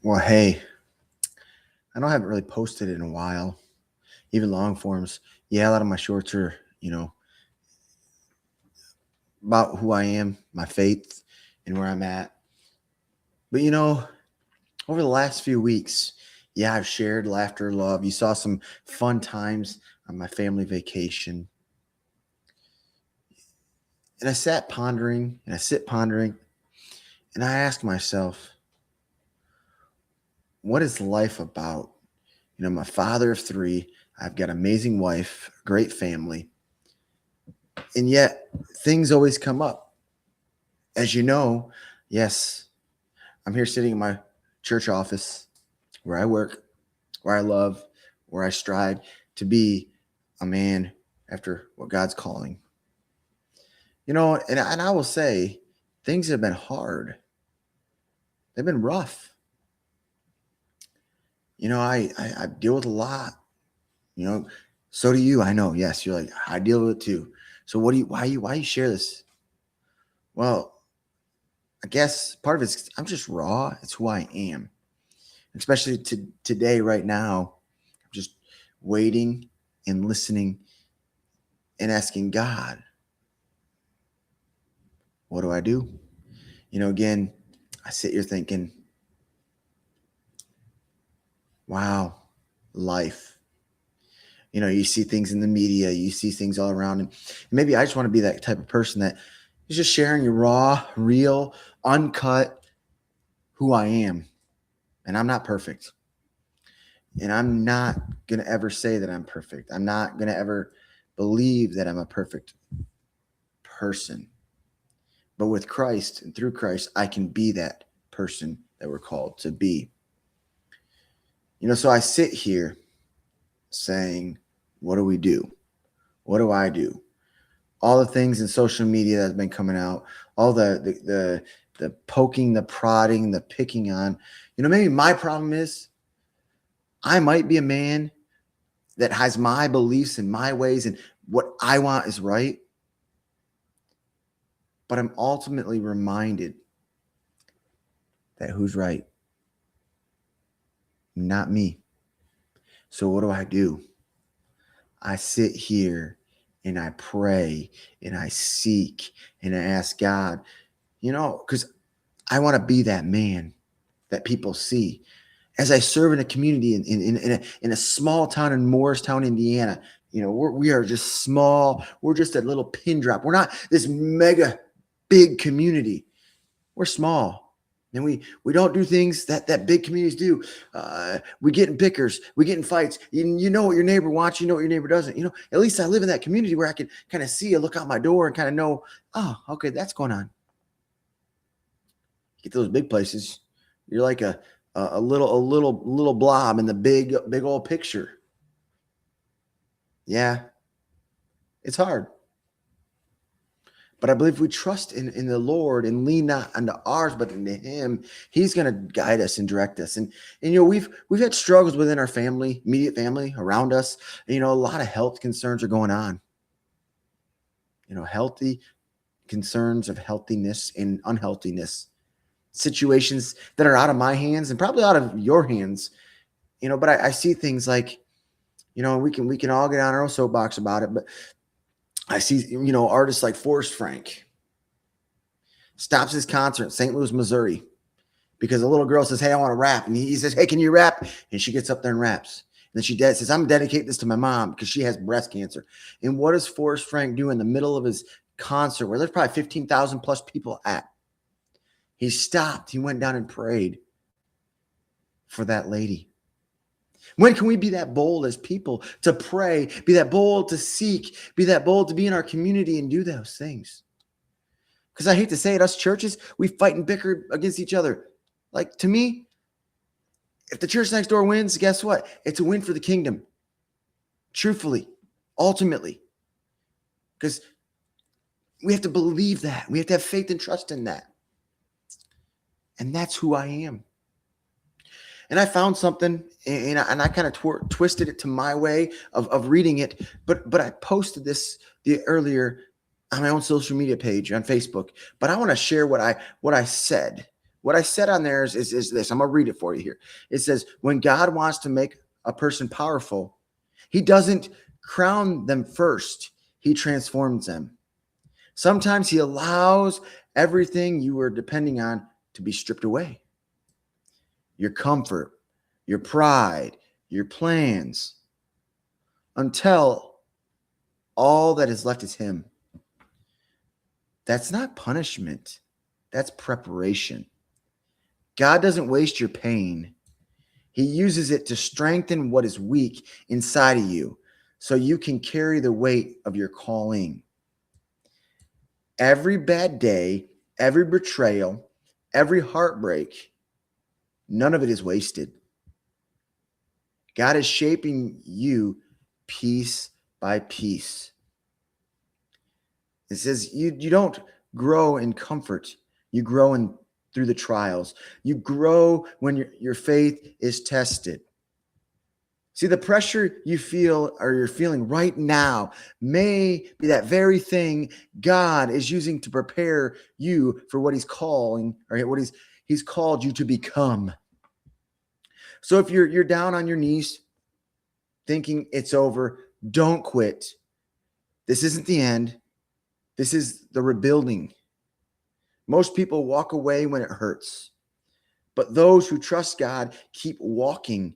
Well, hey, I know I haven't really posted in a while, even long forms. Yeah, a lot of my shorts are, about who I am, my faith, and where I'm at. But over the last few weeks, yeah, I've shared laughter, love. You saw some fun times on my family vacation. And I sat pondering and I sit pondering and I ask myself, what is life about? I'm a father of three. I've got an amazing wife, great family. And yet things always come up. As you know, yes, I'm here sitting in my church office where I work, where I love, where I strive to be a man after what God's calling. And I will say things have been hard. They've been rough. I deal with a lot. You know, so do you. I know. Yes, you're like I deal with it too. So why you share this? Well, I guess part of it's I'm just raw. It's who I am, especially today, right now. I'm just waiting and listening and asking God, what do I do? Again, I sit here thinking, wow, life. You see things in the media, you see things all around, and maybe I just want to be that type of person that is just sharing your raw, real, uncut who I am. And I'm not perfect. And I'm not going to ever say that I'm perfect. I'm not going to ever believe that I'm a perfect person. But with Christ and through Christ, I can be that person that we're called to be. So I sit here saying, what do we do? What do I do? All the things in social media that's been coming out, all the poking, the prodding, the picking on. Maybe my problem is I might be a man that has my beliefs and my ways and what I want is right. But I'm ultimately reminded that who's right? Not me. So what do? I sit here and I pray and I seek and I ask God, because I want to be that man that people see. As I serve in a community in a small town in Morristown, Indiana, we are just small. We're just a little pin drop. We're not this mega big community. We're small. And we don't do things that big communities do. We get in bickers. We get in fights. You know what your neighbor wants. You know what your neighbor doesn't. At least I live in that community where I can kind of see look out my door and kind of know, oh, okay, that's going on. Get those big places. You're like a little blob in the big old picture. Yeah, it's hard. But I believe if we trust in the Lord and lean not unto ours, but into Him, He's going to guide us and direct us. And we've had struggles within our family, immediate family around us. A lot of health concerns are going on. Healthy concerns of healthiness and unhealthiness, situations that are out of my hands and probably out of your hands. But I see things like, we can all get on our own soapbox about it, but I see, artists like Forrest Frank stops his concert in St. Louis, Missouri, because a little girl says, hey, I want to rap. And he says, hey, can you rap? And she gets up there and raps. And then she says, I'm dedicating this to my mom because she has breast cancer. And what does Forrest Frank do in the middle of his concert where there's probably 15,000 plus people at? He stopped. He went down and prayed for that lady. When can we be that bold as people to pray, be that bold to seek, be that bold to be in our community and do those things? Because I hate to say it, us churches, we fight and bicker against each other. Like, to me, if the church next door wins, guess what? It's a win for the kingdom. Truthfully, ultimately. Because we have to believe that. We have to have faith and trust in that. And that's who I am. And I found something, and I kind of twisted it to my way of reading it. But I posted this earlier on my own social media page on Facebook. But I want to share what I said, What I said on there is this. I'm going to read it for you here. It says, when God wants to make a person powerful, he doesn't crown them first. He transforms them. Sometimes he allows everything you were depending on to be stripped away. Your comfort, your pride, your plans, until all that is left is him. That's not punishment. That's preparation. God doesn't waste your pain. He uses it to strengthen what is weak inside of you so you can carry the weight of your calling. Every bad day, every betrayal, every heartbreak, none of it is wasted. God is shaping you piece by piece. It says you don't grow in comfort. You grow through the trials. You grow when your faith is tested. See, the pressure you feel or you're feeling right now may be that very thing God is using to prepare you for what he's calling or what he's called you to become. So if you're down on your knees thinking it's over, don't quit. This isn't the end. This is the rebuilding. Most people walk away when it hurts, but those who trust God keep walking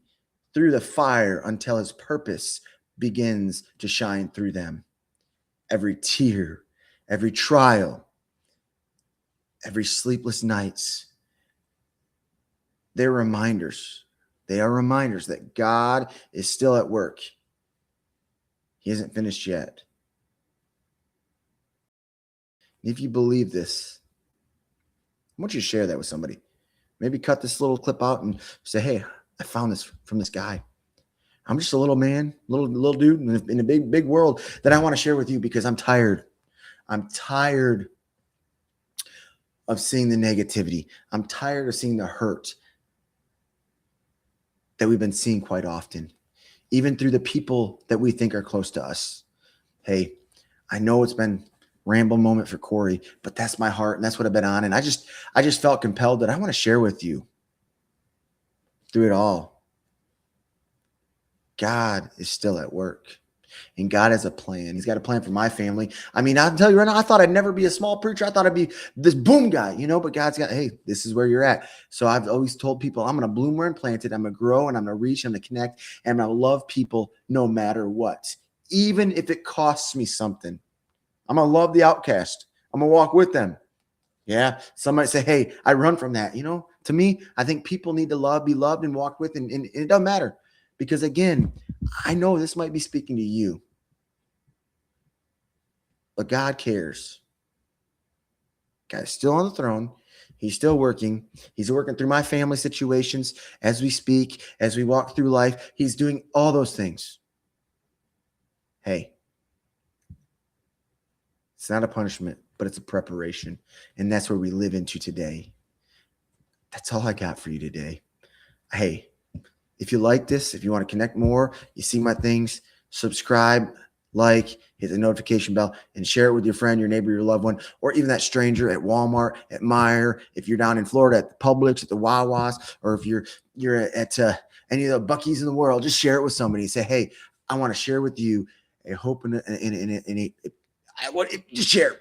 through the fire until his purpose begins to shine through them. Every tear, every trial, every sleepless nights, they're reminders. They are reminders that God is still at work. He isn't finished yet. If you believe this, I want you to share that with somebody. Maybe cut this little clip out and say, hey, I found this from this guy. I'm just a little man, little dude in a big world that I want to share with you because I'm tired. I'm tired of seeing the negativity. I'm tired of seeing the hurt that we've been seeing quite often, even through the people that we think are close to us. Hey, I know it's been ramble moment for Kory, but that's my heart and that's what I've been on. And I just felt compelled that I want to share with you through it all. God is still at work and God has a plan. He's got a plan for my family. I mean, I'll tell you right now, I thought I'd never be a small preacher. I thought I'd be this boom guy, but God's got, hey, this is where you're at. So I've always told people I'm going to bloom where I'm planted. I'm going to grow and I'm going to reach, I'm going to connect, and I'm going to love people no matter what, even if it costs me something. I'm going to love the outcast. I'm going to walk with them. Yeah. Some might say, hey, I run from that. To me, I think people need to be loved and walked with. And it doesn't matter because, again, I know this might be speaking to you, but God cares. God is still on the throne. He's still working. He's working through my family situations as we speak, as we walk through life. He's doing all those things. Hey. It's not a punishment, but it's a preparation. And that's where we live into today. That's all I got for you today. Hey, if you like this, if you want to connect more, you see my things, subscribe, like, hit the notification bell, and share it with your friend, your neighbor, your loved one, or even that stranger at Walmart, at Meijer, if you're down in Florida at the Publix, at the Wawas, or if you're at any of the Buc-ee's in the world, just share it with somebody. Say, hey, I want to share with you a hope and just share.